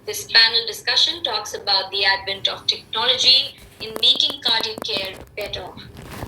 This panel discussion talks about the advent of technology in making cardiac care better.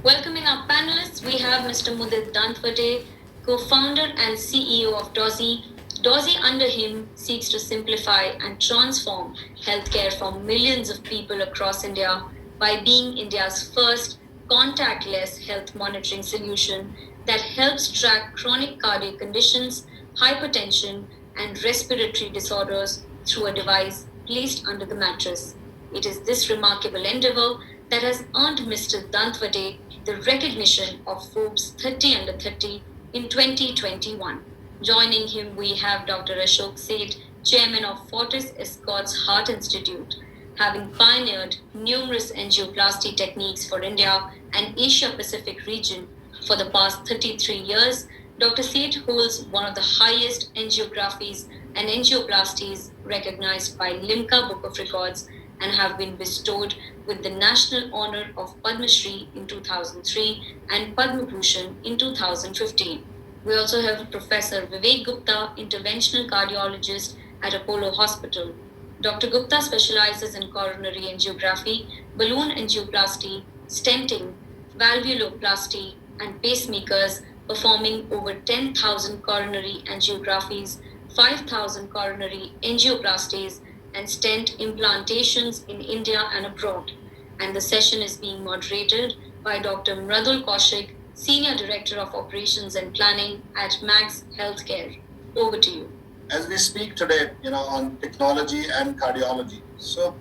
Welcoming our panelists, we have Mr. Mudit Dantwate, co-founder and CEO of DOSI. DOSI under him seeks to simplify and transform healthcare for millions of people across India by being India's first contactless health monitoring solution that helps track chronic cardiac conditions, hypertension, and respiratory disorders through a device placed under the mattress. It is this remarkable endeavor that has earned Mr. Dantwate the recognition of Forbes 30 Under 30 in 2021. Joining him, we have Dr. Ashok Seth, chairman of Fortis Escorts Heart Institute. Having pioneered numerous angioplasty techniques for India and Asia Pacific region for the past 33 years, Dr. Seth holds one of the highest angiographies and angioplasties recognized by Limca Book of Records and have been bestowed with the national honor of Padma Shri in 2003 and Padma Bhushan in 2015. We also have Professor Vivek Gupta, interventional cardiologist at Apollo Hospital. Dr. Gupta specializes in coronary angiography, balloon angioplasty, stenting, valvuloplasty, and pacemakers, performing over 10,000 coronary angiographies, 5,000 coronary angioplasties, and stent implantations in India and abroad. And the session is being moderated by Dr. Mradul Kaushik, Senior Director of Operations and Planning at Max Healthcare. Over to you. As we speak today, on technology and cardiology. So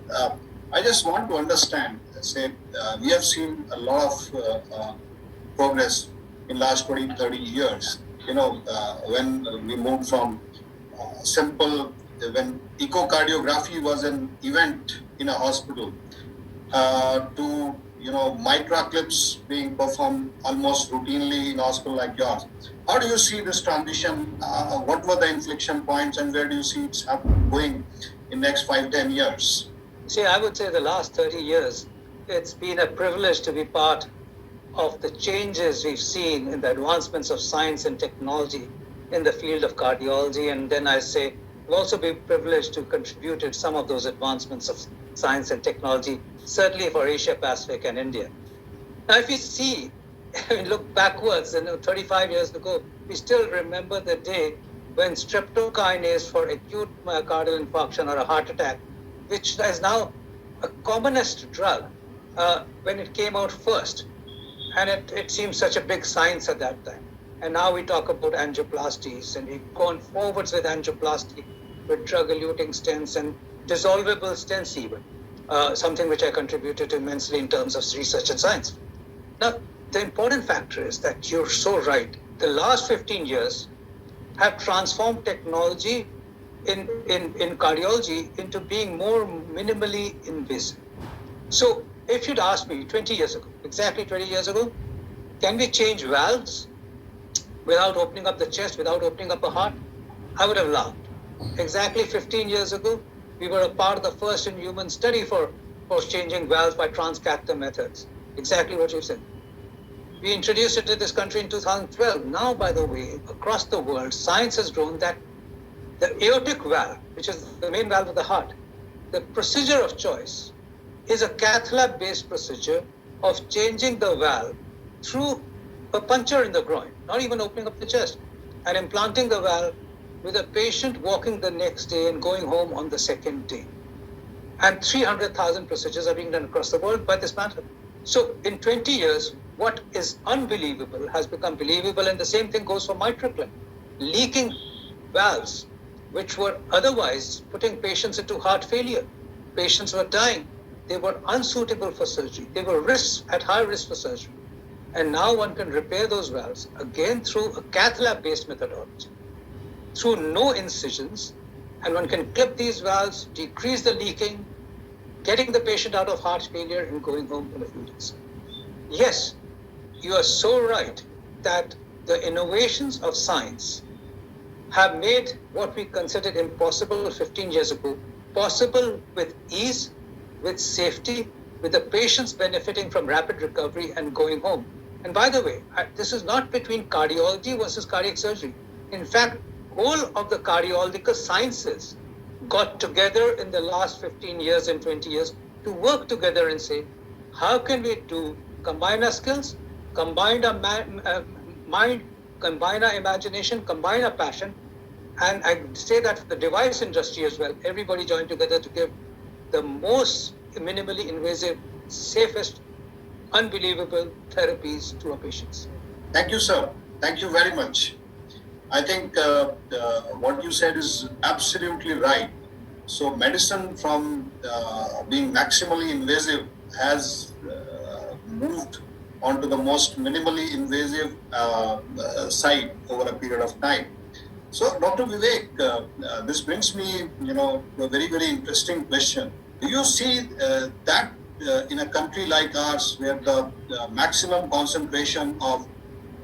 I just want to understand, we have seen a lot of progress in last 20, 30 years. When we moved from when echocardiography was an event in a hospital, to micro clips being performed almost routinely in a hospital like yours. How do you see this transition? What were the inflection points, and where do you see it's going in next 5-10 years? See, I would say the last 30 years, it's been a privilege to be part of the changes we've seen in the advancements of science and technology in the field of cardiology. And then I say, we've also been privileged to contribute to some of those advancements of science and technology, certainly for Asia Pacific and India. Now, if you see, look backwards, 35 years ago, we still remember the day when streptokinase for acute myocardial infarction or a heart attack, which is now a commonest drug, when it came out first. And it seemed such a big science at that time. And now we talk about angioplasties, and we've gone forwards with angioplasty, with drug-eluting stents and dissolvable stents even, something which I contributed immensely in terms of research and science. Now, the important factor is that you're so right. The last 15 years have transformed technology in cardiology into being more minimally invasive. So if you'd asked me 20 years ago, exactly 20 years ago, can we change valves without opening up the chest, without opening up a heart? I would have laughed. Exactly 15 years ago, we were a part of the first in human study for changing valves by transcatheter methods. Exactly what you said. We introduced it to this country in 2012. Now, by the way, across the world, science has grown that the aortic valve, which is the main valve of the heart, the procedure of choice is a cath lab-based procedure of changing the valve through a puncture in the groin, not even opening up the chest, and implanting the valve with a patient walking the next day and going home on the second day. And 300,000 procedures are being done across the world by this method. So in 20 years, what is unbelievable has become believable, and the same thing goes for mitral clip. Leaking valves, which were otherwise putting patients into heart failure. Patients were dying. They were unsuitable for surgery. They were at high risk for surgery. And now one can repair those valves, again through a cath lab-based methodology, through no incisions, and one can clip these valves, decrease the leaking, getting the patient out of heart failure and going home in a few days. Yes, you are so right that the innovations of science have made what we considered impossible 15 years ago possible with ease, with safety, with the patients benefiting from rapid recovery and going home. And by the way, this is not between cardiology versus cardiac surgery. In fact, all of the cardiological sciences got together in the last 15 years and 20 years to work together and say, how can we combine our skills, combine our mind, combine our imagination, combine our passion, and I say that for the device industry as well. Everybody joined together to give the most minimally invasive, safest, unbelievable therapies to our patients. Thank you, sir. Thank you very much. I think what you said is absolutely right. So medicine from being maximally invasive has moved onto the most minimally invasive side over a period of time. So, Dr. Vivek, this brings me, to a very, very interesting question. Do you see that in a country like ours, where the maximum concentration of,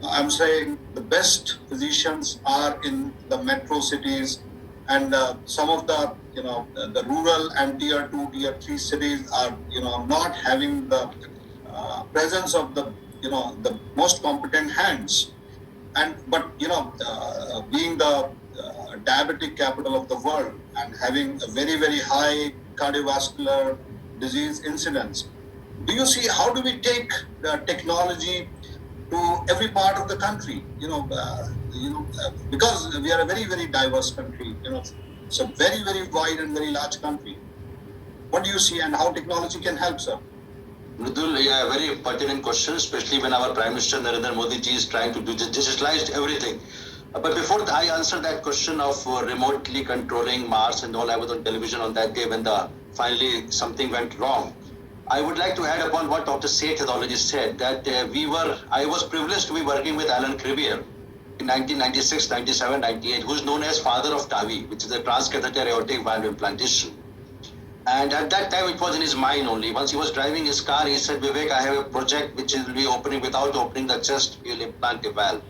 I'm saying, the best physicians are in the metro cities, and some of the, the rural and tier 2, tier 3 cities are, not having the presence of the, the most competent hands. But being the diabetic capital of the world and having a very, very high cardiovascular disease incidence, do you see how do we take the technology to every part of the country? Because we are a very, very diverse country. It's a very, very wide and very large country. What do you see, and how technology can help, sir? Mridul, yeah, very pertinent question, especially when our Prime Minister Narendra Modi ji is trying to digitalize everything. But before I answer that question of remotely controlling Mars and all, I was on television on that day when finally something went wrong. I would like to add upon what Dr. Seth has already said, that I was privileged to be working with Alan Crevier in 1996, 97, 98, who is known as father of TAVI, which is the transcatheter aortic valve implantation. And at that time, it was in his mind only. Once he was driving his car, he said, Vivek, I have a project which will be opening, without opening the chest, we will implant a valve.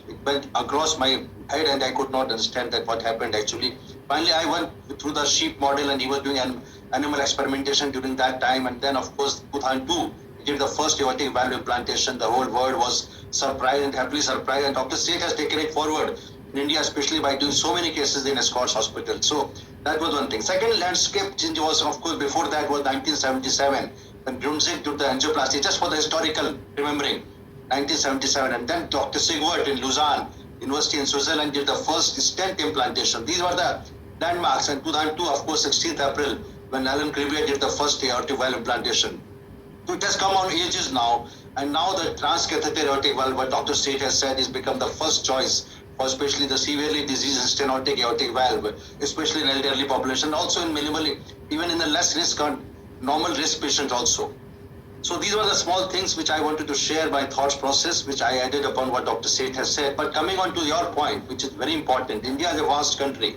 It went across my head and I could not understand that what happened actually. Finally, I went through the sheep model, and he was doing an animal experimentation during that time. And then, of course, 2002, he did the first aortic valve implantation. The whole world was surprised and happily surprised. And Dr. Seth has taken it forward in India, especially by doing so many cases in Escorts Hospital. So that was one thing. Second landscape change was, of course, before that was 1977, when Brunzig did the angioplasty, just for the historical remembering, 1977. And then Dr. Sigwart in Lausanne University in Switzerland did the first stent implantation. These were the landmarks. And 2002, of course, 16th April, when Alan Crevier did the first aortic valve implantation. So it has come on ages now. And now the transcatheter aortic valve, what Dr. Seth has said, is become the first choice for especially the severely diseased stenotic aortic valve, especially in elderly population, also in minimally, even in the less risk or normal risk patients also. So these were the small things which I wanted to share my thoughts process, which I added upon what Dr. Seth has said. But coming on to your point, which is very important, India is a vast country,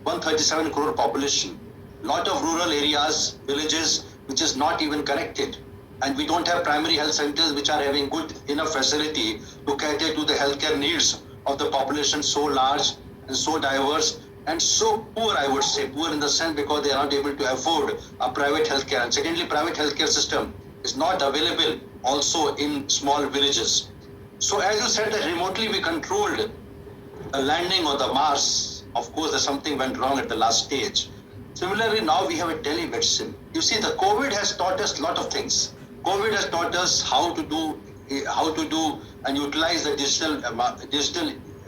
137 crore population, lot of rural areas, villages, which is not even connected. And we don't have primary health centers which are having good enough facility to cater to the healthcare needs of the population, so large and so diverse and so poor, I would say, poor in the sense because they are not able to afford a private healthcare. And secondly, private healthcare system is not available also in small villages. So as you said that remotely we controlled the landing on the Mars, of course there's something went wrong at the last stage. Similarly, now we have a telemedicine. You see, the COVID has taught us a lot of things. COVID has taught us how to do and utilize the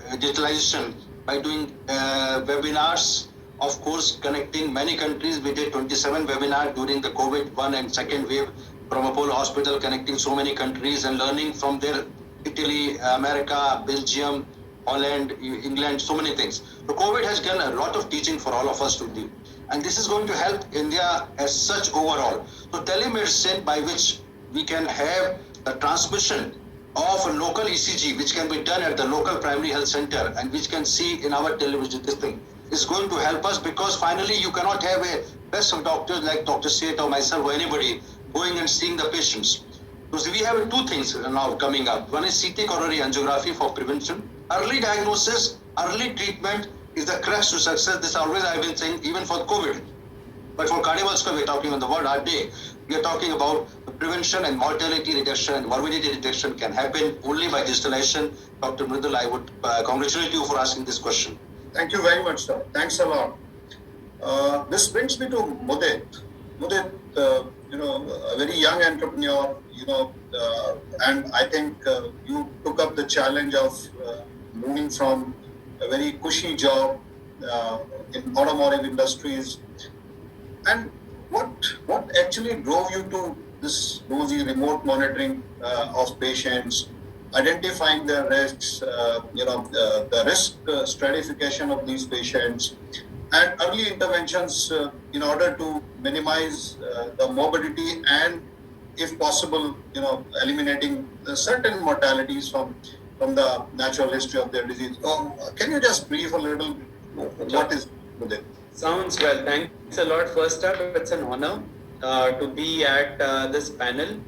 digitalization by doing webinars. Of course, connecting many countries. We did 27 webinars during the COVID 1 and 2nd wave from Apollo Hospital, connecting so many countries and learning from their Italy, America, Belgium, Holland, England, so many things. So COVID has done a lot of teaching for all of us to do. And this is going to help India as such overall. So telemedicine, by which we can have the transmission of a local ECG, which can be done at the local primary health center and which can see in our television, this thing is going to help us, because finally you cannot have a best of doctors like Dr. Seth or myself or anybody going and seeing the patients. So we have two things now coming up. One is CT coronary angiography for prevention. Early diagnosis, early treatment is the crux to success. This always I've been saying, even for COVID. But for cardiovascular, we're talking on the word our day. We are talking about the prevention and mortality reduction and morbidity reduction can happen only by digitalization. Dr. Mridul, I would congratulate you for asking this question. Thank you very much, sir. Thanks a lot. This brings me to Mudit. Mudit, a very young entrepreneur, and I think you took up the challenge of moving from a very cushy job in automotive industries. And what actually drove you to this rosy remote monitoring of patients, identifying the risks, the risk stratification of these patients, and early interventions in order to minimize the morbidity and, if possible, eliminating certain mortalities from the natural history of their disease. Can you just brief a little what is with it? Sounds well. Thanks a lot. First up, it's an honor to be at this panel.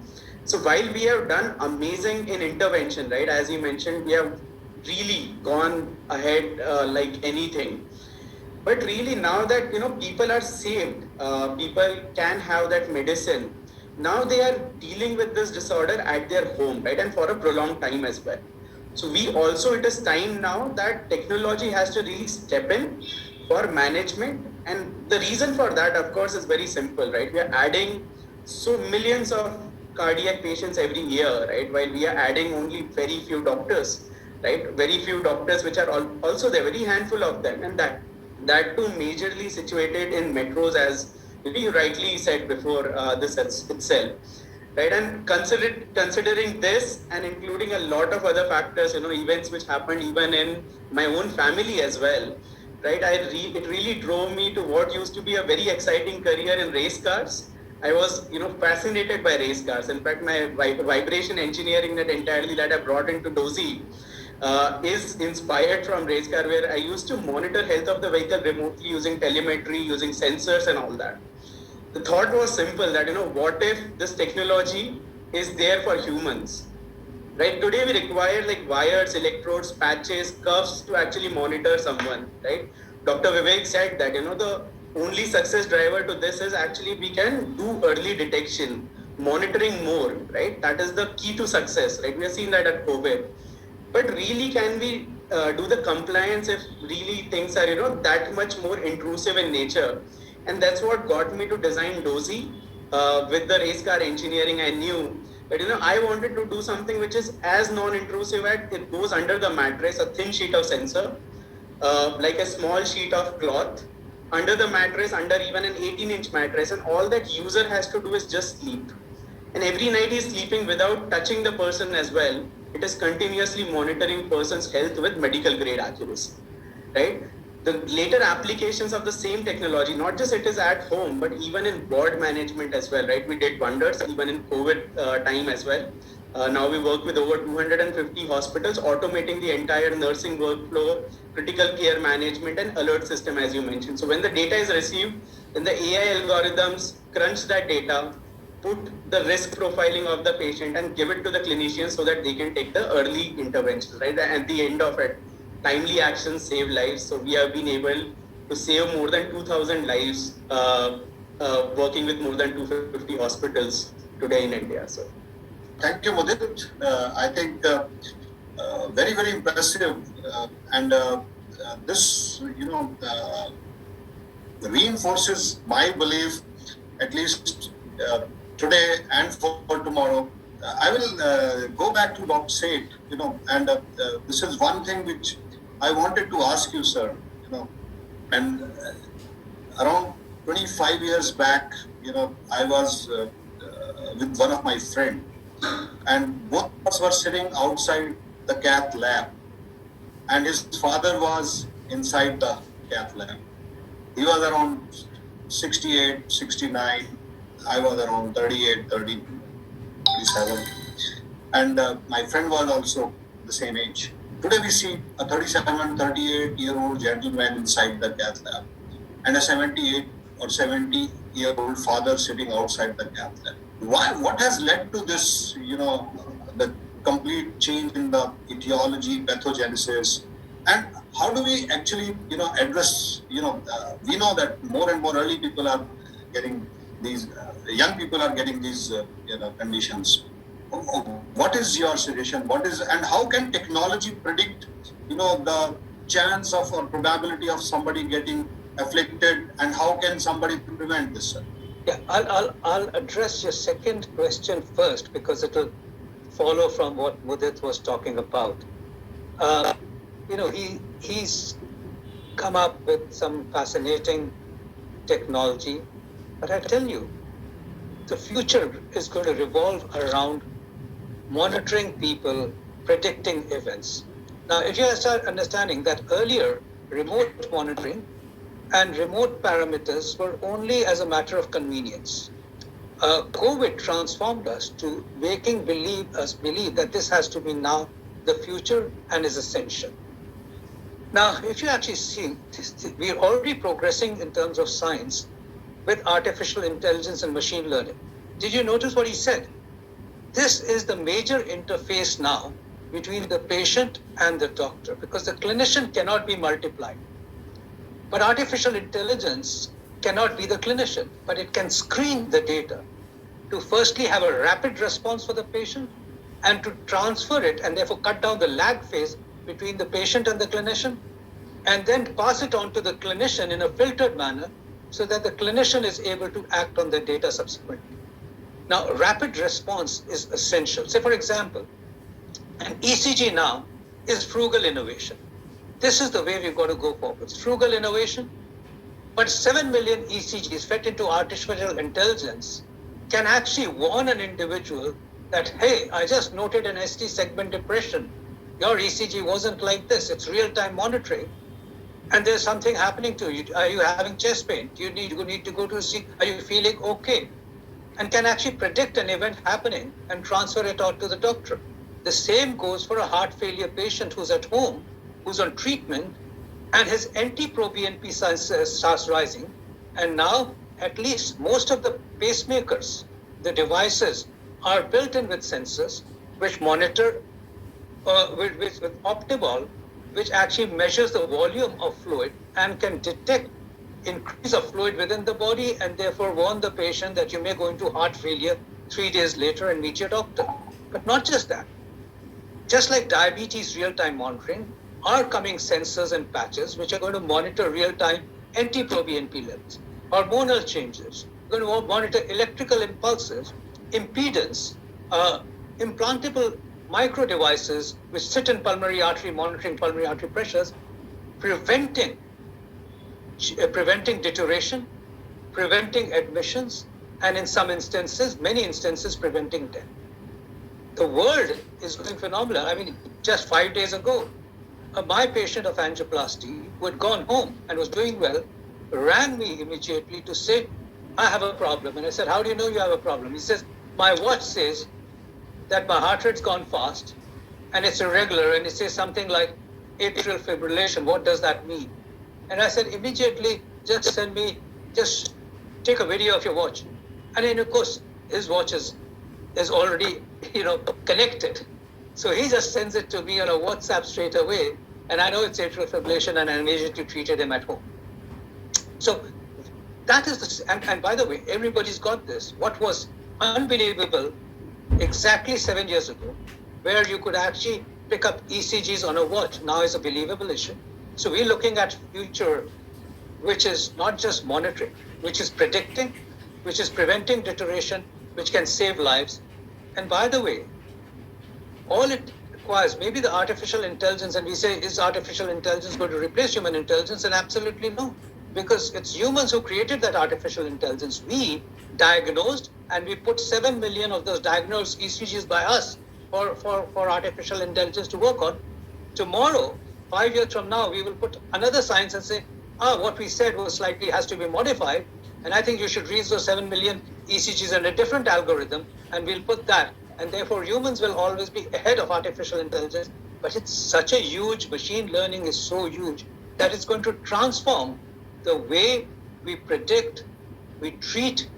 So while we have done amazing in intervention, right, as you mentioned, we have really gone ahead like anything. But really now that, people are saved, people can have that medicine. Now they are dealing with this disorder at their home, right, and for a prolonged time as well. So it is time now that technology has to really step in for management. And the reason for that, of course, is very simple, right? We are adding so millions of cardiac patients every year, right? While we are adding only very few doctors, right? Very few doctors, which are also there, very handful of them. And that too majorly situated in metros, as you rightly said before this itself. Right, and considering this and including a lot of other factors, events which happened even in my own family as well, right? It really drove me to what used to be a very exciting career in race cars. I was, fascinated by race cars. In fact, my vibration engineering that I brought into Dozy is inspired from race car, where I used to monitor health of the vehicle remotely using telemetry, using sensors and all that. The thought was simple that, what if this technology is there for humans, right? Today we require like wires, electrodes, patches, cuffs to actually monitor someone, right? Dr. Vivek said that, the only success driver to this is actually we can do early detection, monitoring more, right? That is the key to success, right? We have seen that at COVID. But really, can we do the compliance if really things are, that much more intrusive in nature? And that's what got me to design Dozy. With the race car engineering, I knew that, I wanted to do something which is as non-intrusive as it goes under the mattress, a thin sheet of sensor, like a small sheet of cloth, under the mattress, under even an 18-inch mattress. And all that user has to do is just sleep. And every night he's sleeping without touching the person as well. It is continuously monitoring person's health with medical grade accuracy, right? The later applications of the same technology, not just it is at home, but even in ward management as well, right? We did wonders even in COVID time as well. Now we work with over 250 hospitals, automating the entire nursing workflow, critical care management and alert system, as you mentioned. So when the data is received, then the AI algorithms crunch that data, put the risk profiling of the patient and give it to the clinicians so that they can take the early interventions, right? At the end of it, timely actions save lives. So we have been able to save more than 2,000 lives working with more than 250 hospitals today in India. So, thank you, Mudit. I think very, very impressive. And this, reinforces my belief, at least today and for tomorrow. I will go back to Dr. Seth, and this is one thing which I wanted to ask you, sir, and around 25 years back, I was with one of my friends, and both of us were sitting outside the cath lab, and his father was inside the cath lab. He was around 68, 69. I was around 38, 37. And my friend was also the same age. Today we see a 37, 38-year-old gentleman inside the cath lab and a 78 or 70-year-old father sitting outside the cath lab. Why? What has led to this, the complete change in the etiology, pathogenesis, and how do we actually, address, we know that more and more early people are getting these, young people are getting these, conditions. What is your suggestion? And how can technology predict, the chance of or probability of somebody getting afflicted, and how can somebody prevent this, sir? Yeah, I'll address your second question first because it will follow from what Mudit was talking about. He's come up with some fascinating technology, but I tell you, the future is going to revolve around monitoring people, predicting events. Now, if you start understanding that earlier remote monitoring and remote parameters were only as a matter of convenience. COVID transformed us to making us believe that this has to be now the future and is essential. Now, if you actually see, we are already progressing in terms of science with artificial intelligence and machine learning. Did you notice what he said? This is the major interface now between the patient and the doctor because the clinician cannot be multiplied. But artificial intelligence cannot be the clinician, but it can screen the data to firstly have a rapid response for the patient and to transfer it and therefore cut down the lag phase between the patient and the clinician, and then pass it on to the clinician in a filtered manner so that the clinician is able to act on the data subsequently. Now, rapid response is essential. Say, for example, an ECG now is frugal innovation. This is the way we've got to go forward. Frugal innovation, but 7 million ECGs fed into artificial intelligence can actually warn an individual that, hey, I just noted an ST segment depression. Your ECG wasn't like this. It's real-time monitoring. And there's something happening to you. Are you having chest pain? Do you need to go to see? Are you feeling okay? And can actually predict an event happening and transfer it out to the doctor. The same goes for a heart failure patient who's at home, who's on treatment, and his NT-proBNP starts rising. And now, at least most of the pacemakers, the devices, are built in with sensors which monitor with Optimal, which actually measures the volume of fluid and can detect increase of fluid within the body and therefore warn the patient that you may go into heart failure 3 days later and meet your doctor. But not just that. Just like diabetes real-time monitoring, are coming sensors and patches which are going to monitor real-time NT-proBNP levels, hormonal changes, going to monitor electrical impulses, impedance, implantable micro devices which sit in pulmonary artery, monitoring pulmonary artery pressures, preventing deterioration, preventing admissions, and in some instances, many instances, preventing death. The world is going phenomenal. I mean, just 5 days ago, my patient of angioplasty who had gone home and was doing well rang me immediately to say, I have a problem. And I said, how do you know you have a problem? He says, my watch says that my heart rate's gone fast and it's irregular, and it says something like atrial fibrillation. What does that mean? And I said, immediately, just take a video of your watch. And then, of course, his watch is already, connected. So he just sends it to me on a WhatsApp straight away. And I know it's atrial fibrillation, and I immediately treated him at home. So that is and by the way, everybody's got this. What was unbelievable exactly 7 years ago, where you could actually pick up ECGs on a watch, now is a believable issue. So we're looking at future, which is not just monitoring, which is predicting, which is preventing deterioration, which can save lives. And by the way, all it requires, maybe the artificial intelligence, and we say, is artificial intelligence going to replace human intelligence? And absolutely no, because it's humans who created that artificial intelligence. We diagnosed, and we put 7 million of those diagnosed ECGs by us for artificial intelligence to work on. Tomorrow, 5 years from now, we will put another science and say, what we said was slightly has to be modified, and I think you should read those 7 million ECGs in a different algorithm, and we'll put that. And therefore, humans will always be ahead of artificial intelligence. But it's such a huge, machine learning is so huge that it's going to transform the way we predict, we treat,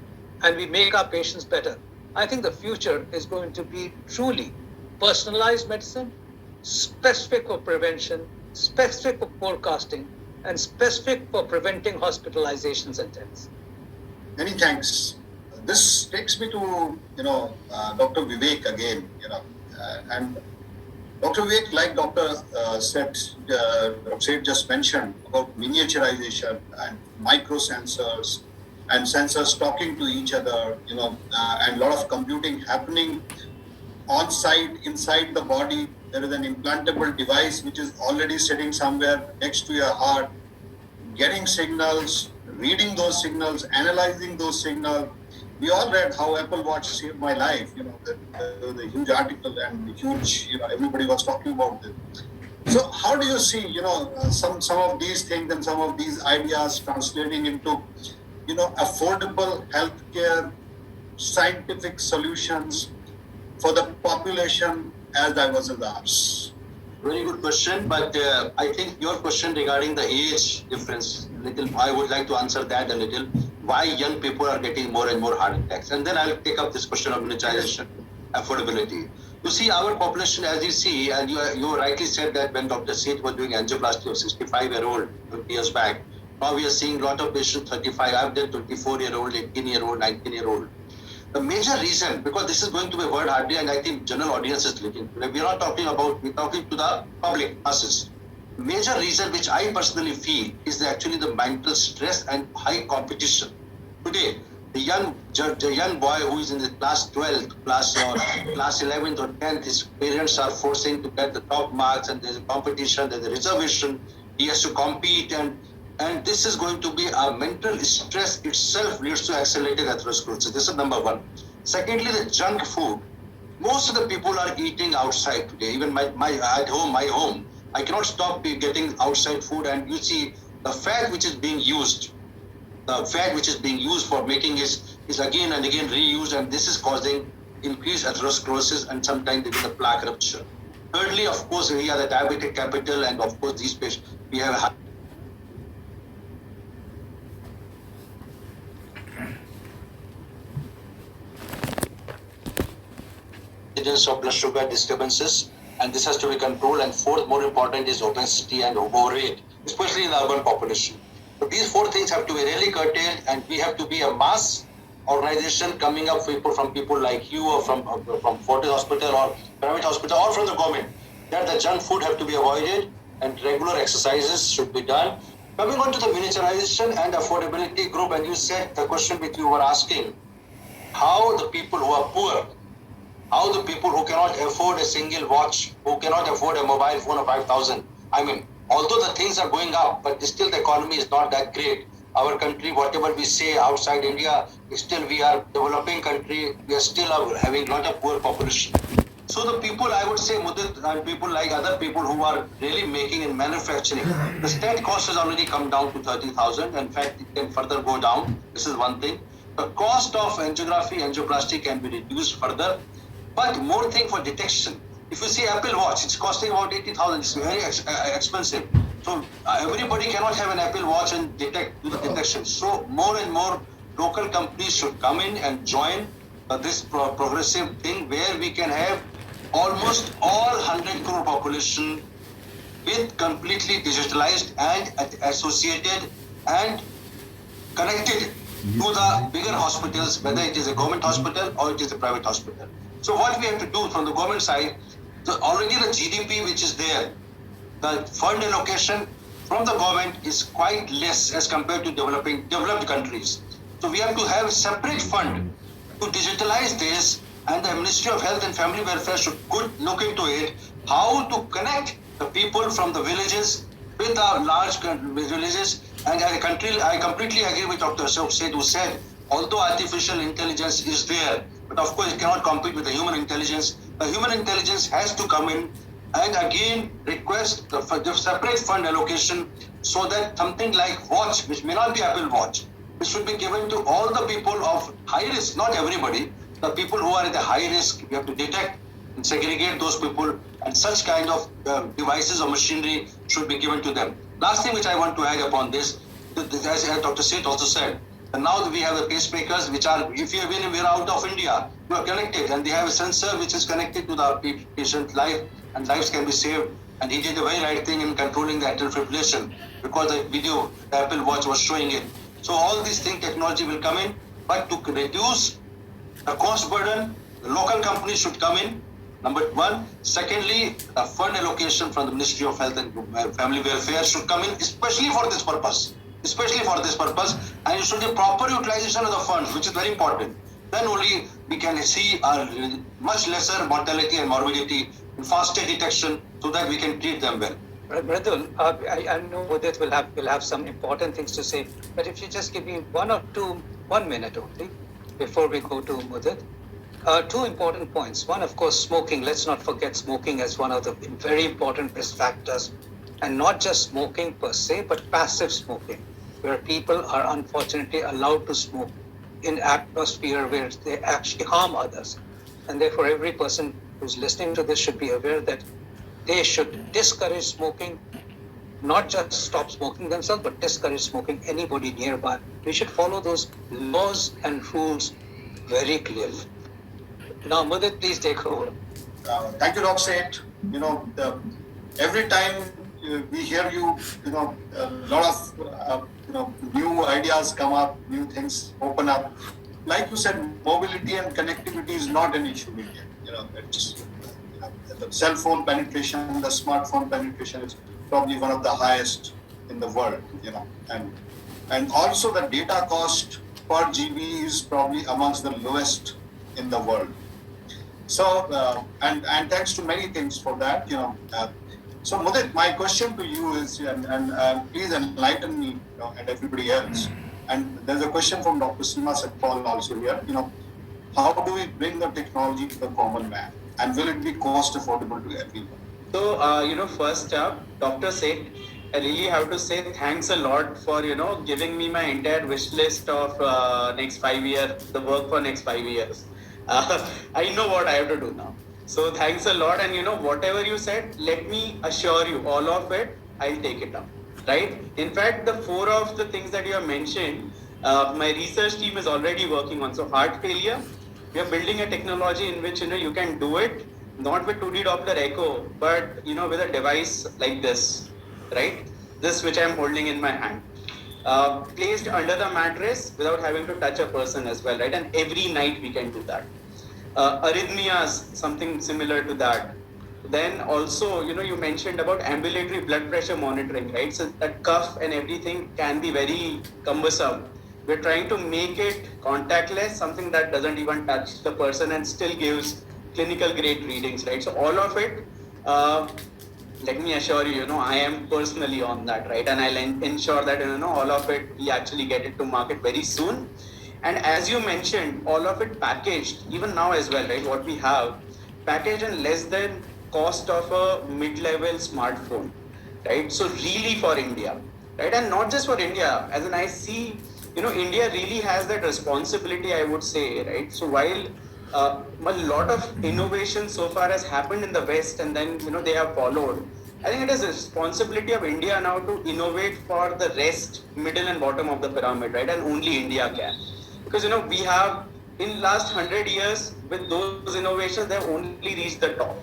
and we make our patients better. I think the future is going to be truly personalized medicine, specific for prevention, specific for forecasting, and specific for preventing hospitalizations and deaths. Many thanks. This takes me to, Dr. Vivek again, and Dr. Vivek, like Dr. Seth just mentioned about miniaturization and micro sensors and sensors talking to each other, and a lot of computing happening on site inside the body. There is an implantable device which is already sitting somewhere next to your heart, getting signals, reading those signals, analyzing those signals. We all read how Apple Watch saved my life. The huge article and huge, everybody was talking about it. So how do you see, some of these things and some of these ideas translating into, affordable healthcare, scientific solutions for the population as diverse as ours? Very good question, but I think your question regarding the age difference, I would like to answer that a little. Why young people are getting more and more heart attacks, and then I'll take up this question of miniaturization, affordability. You see, our population, as you see, and you rightly said that when Dr. Seth was doing angioplasty of 65-year-old 20 years back, now we are seeing a lot of patients 35. I've done 24-year-old, 18-year-old, 19-year-old. The major reason, because this is going to be a word hardly, and I think general audience is looking. We're not talking about, we're talking to the public masses. Major reason which I personally feel is actually the mental stress and high competition. Today, the young boy who is in the class 12th, class 11th or 10th, his parents are forcing to get the top marks, and there's a competition, there's a reservation, he has to compete, and this is going to be a mental stress itself leads to accelerated atherosclerosis. This is number one. Secondly, the junk food. Most of the people are eating outside today. Even my home, I cannot stop getting outside food, and you see the fat which is being used. The fat which is being used for making is again and again reused, and this is causing increased atherosclerosis and sometimes even the plaque rupture. Thirdly, of course, we are the diabetic capital, and of course these patients, we have incidence of blood sugar disturbances, and this has to be controlled. And fourth, more important, is obesity and overweight, especially in the urban population. So these four things have to be really curtailed, and we have to be a mass organization coming up from people like you, or from Fortis Hospital or private hospital or from the government, that the junk food have to be avoided and regular exercises should be done. Coming on to the miniaturization and affordability group, and you said the question which you were asking, how the people who are poor, how the people who cannot afford a single watch, who cannot afford a mobile phone of 5,000. I mean, although the things are going up, but still the economy is not that great. Our country, whatever we say outside India, still we are developing country. We are still having a lot of poor population. So the people, I would say, Mudit, and people like other people who are really making in manufacturing, the state cost has already come down to 30,000. In fact, it can further go down. This is one thing. The cost of angioplasty can be reduced further. But more thing for detection. If you see Apple Watch, it's costing about 80,000. It's very expensive. So everybody cannot have an Apple Watch and do the detection. So more and more local companies should come in and join this progressive thing where we can have almost all 100 crore population with completely digitalized and associated and connected to the bigger hospitals, whether it is a government hospital or it is a private hospital. So what we have to do from the government side, already the GDP which is there, the fund allocation from the government is quite less as compared to developed countries. So we have to have a separate fund to digitalize this, and the Ministry of Health and Family Welfare should look into it, how to connect the people from the villages with the large villages. And I completely agree with Dr. Seth, who said, although artificial intelligence is there, but of course it cannot compete with the human intelligence. The human intelligence has to come in and again request the separate fund allocation, so that something like watch, which may not be Apple Watch, which should be given to all the people of high risk, not everybody, the people who are at the high risk. We have to detect and segregate those people, and such kind of devices or machinery should be given to them. Last thing which I want to add upon this, as Dr. Seth also said, and now we have the pacemakers, which are, if you have been out of India, you are connected, and they have a sensor which is connected to the patient's life, and lives can be saved. And he did the very right thing in controlling the atrial fibrillation, because the video, the Apple Watch was showing it. So all these things, technology will come in, but to reduce the cost burden, the local companies should come in, number one. Secondly, the fund allocation from the Ministry of Health and Family Welfare should come in, especially for this purpose. especially for this purpose, and it should be proper utilization of the funds, which is very important. Then only we can see a much lesser mortality and morbidity, faster detection, so that we can treat them well. Mridul, I know Udit will have some important things to say, but if you just give me 1 minute only before we go to Mudit. Two important points. One, of course, smoking. Let's not forget smoking as one of the very important risk factors, and not just smoking per se, but passive smoking, where people are unfortunately allowed to smoke in atmosphere where they actually harm others. And therefore, every person who's listening to this should be aware that they should discourage smoking, not just stop smoking themselves, but discourage smoking anybody nearby. We should follow those laws and rules very clearly. Now, Mudit, please take over. Thank you, Dr. Saint. Every time we hear you, a lot of new ideas come up, new things open up. Like you said, mobility and connectivity is not an issue in India. It's the cell phone penetration, the smartphone penetration is probably one of the highest in the world. And also the data cost per GB is probably amongst the lowest in the world. So, and thanks to many things for that, So, Mudit, my question to you is, and please enlighten me and everybody else. And there's a question from Dr. Seema Satpal also here. How do we bring the technology to the common man, and will it be cost affordable to everyone? So, first up, Dr. Seth, I really have to say thanks a lot for, giving me my entire wish list of next 5 years, the work for next 5 years. I know what I have to do now. So thanks a lot. And whatever you said, let me assure you, all of it, I'll take it up. Right? In fact, the 4 of the things that you have mentioned, my research team is already working on. So heart failure, we are building a technology in which, you can do it, not with 2D Doppler echo, but, with a device like this, right? This which I'm holding in my hand. Placed under the mattress without having to touch a person as well, right? And every night we can do that. Arrhythmias, something similar to that. Then also, you mentioned about ambulatory blood pressure monitoring, right? So that cuff and everything can be very cumbersome. We're trying to make it contactless, something that doesn't even touch the person and still gives clinical grade readings, right? So all of it, let me assure you, I am personally on that, right? And I'll ensure that, all of it, we actually get it to market very soon. And as you mentioned, all of it packaged, even now as well, right? What we have, packaged in less than cost of a mid-level smartphone, right? So really for India, right? And not just for India, as in I see, India really has that responsibility, I would say, right? So while a lot of innovation so far has happened in the West, and then they have followed. I think it is a responsibility of India now to innovate for the rest, middle and bottom of the pyramid, right? And only India can, because we have in last 100 years with those innovations, they have only reached the top.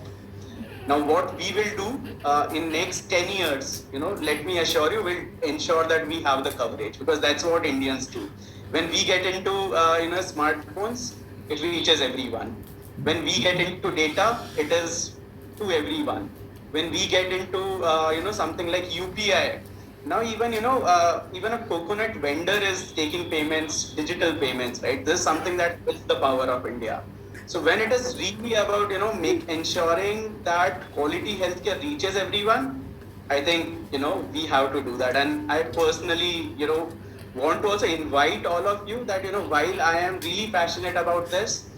Now, what we will do in next 10 years, let me assure you, we'll ensure that we have the coverage, because that's what Indians do. When we get into smartphones, it reaches everyone. When we get into data, it is to everyone. When we get into something like UPI, now even even a coconut vendor is taking payments, digital payments, right? This is something that is the power of India. So when it is really about ensuring that quality healthcare reaches everyone, I think we have to do that. And I personally want to also invite all of you that while I am really passionate about this,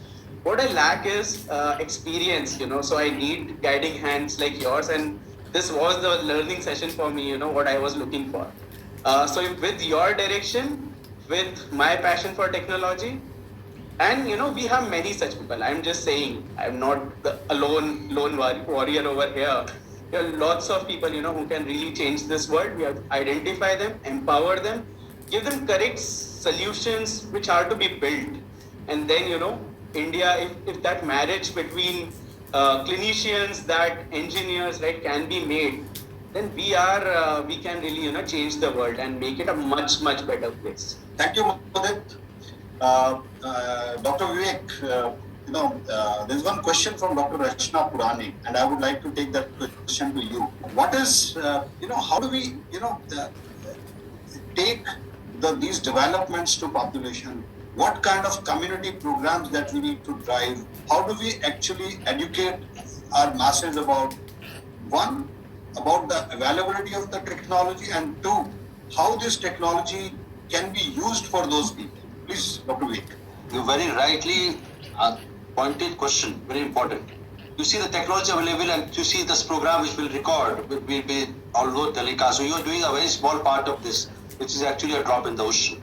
what I lack is experience. So I need guiding hands like yours, and this was the learning session for me. What I was looking for. So with your direction, with my passion for technology, and we have many such people. I'm just saying, I'm not the lone warrior over here. There are lots of people who can really change this world. We have to identify them, empower them, give them correct solutions which are to be built. And then India, if that marriage between clinicians, that engineers, right, can be made, then we can really change the world and make it a much better place. Thank you, Mudit. Dr. Vivek, there's one question from Dr. Rachna Purani, and I would like to take that question to you. What is, how do we, take these developments to population? What kind of community programs that we need to drive? How do we actually educate our masses about, one, about the availability of the technology, and two, how this technology can be used for those people? Please, Dr. Vivek. You very rightly pointed question, very important. You see the technology available and you see this program which will record, will be although telecast. So you are doing a very small part of this, which is actually a drop in the ocean.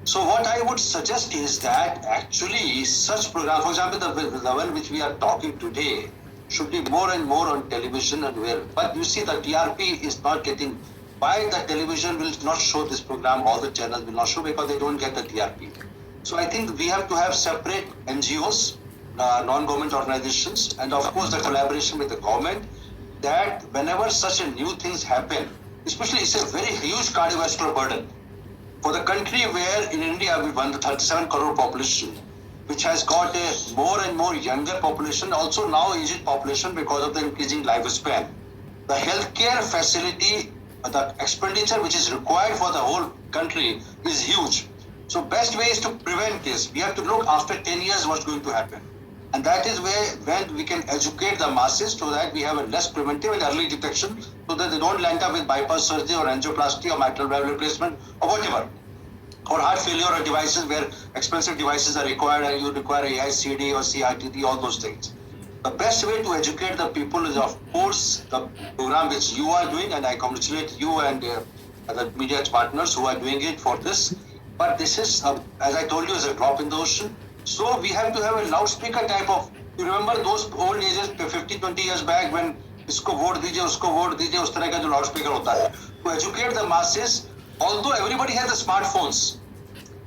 So what I would suggest is that actually such program, for example, the one which we are talking today, should be more and more on television and where. But you see the TRP is not getting, why the television will not show this program, all the channels will not show because they don't get the TRP. So I think we have to have separate NGOs, non-government organizations, and of course the collaboration with the government, that whenever such a new things happen, especially it's a very huge cardiovascular burden. For the country where in India we won the 37 crore population, which has got a more and more younger population, also now aged population because of the increasing lifespan. The healthcare facility, the expenditure which is required for the whole country is huge. So best way is to prevent this. We have to look after 10 years what's going to happen. And that is when we can educate the masses so that we have a less preventive and early detection so that they don't land up with bypass surgery or angioplasty or mitral valve replacement or whatever. Or heart failure or devices where expensive devices are required and you require AICD or CRTD, all those things. The best way to educate the people is, of course, the program which you are doing, and I congratulate you and the media partners who are doing it for this. But this is, as I told you, is a drop in the ocean. So we have to have a loudspeaker type of, you remember those old ages 50-20 years back when isko vote dijiye, usko vote dijiye, us tarah ka jo loudspeaker hota hai. To educate the masses, although everybody has the smartphones,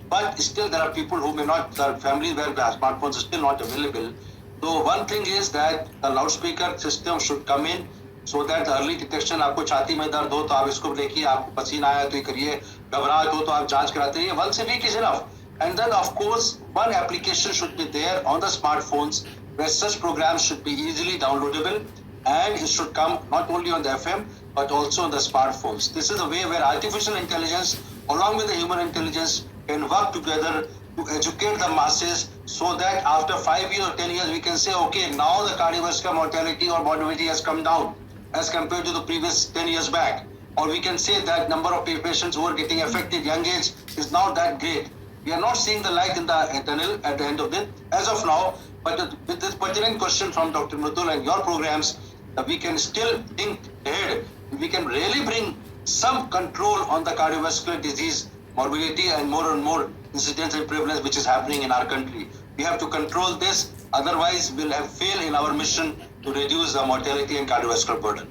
but still there are people who may not, there are families where the smartphones are still not available. So one thing is that the loudspeaker system should come in so that the early detection, आपको छाती में दर्द हो तो आप इसको देखिए, आपको पसीना आया तो ये करिए, घबराहट हो तो आप जांच कराते रहिए. Once a week is enough. And then of course one application should be there on the smartphones where such programs should be easily downloadable, and it should come not only on the FM but also on the smartphones. This is a way where artificial intelligence along with the human intelligence can work together to educate the masses so that after 5 years or 10 years we can say, okay, now the cardiovascular mortality or morbidity has come down as compared to the previous 10 years back. Or we can say that number of patients who are getting affected young age is not that great. We are not seeing the light in the tunnel at the end of it as of now, but with this pertinent question from Dr. Mridul and your programs, we can still think ahead. We can really bring some control on the cardiovascular disease morbidity and more incidence and prevalence which is happening in our country. We have to control this, otherwise we'll have failed in our mission to reduce the mortality and cardiovascular burden.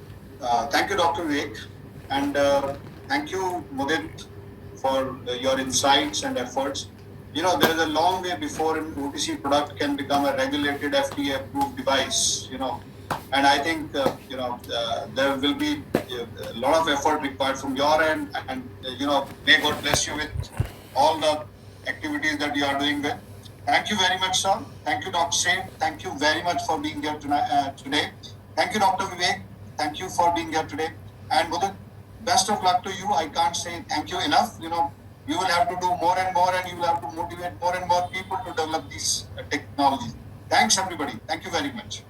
Thank you, Dr. Vivek, and thank you, Mudit, for your insights and efforts. You know, there is a long way before an OTC product can become a regulated FDA-approved device, you know, and I think, there will be a lot of effort required from your end, and, may God bless you with all the activities that you are doing with. Thank you very much, sir. Thank you, Dr. Seth. Thank you very much for being here today. Thank you, Dr. Vivek. Thank you for being here today. And Mudit, best of luck to you. I can't say thank you enough. You know, you will have to do more and more, and you will have to motivate more and more people to develop these technologies. Thanks, everybody. Thank you very much.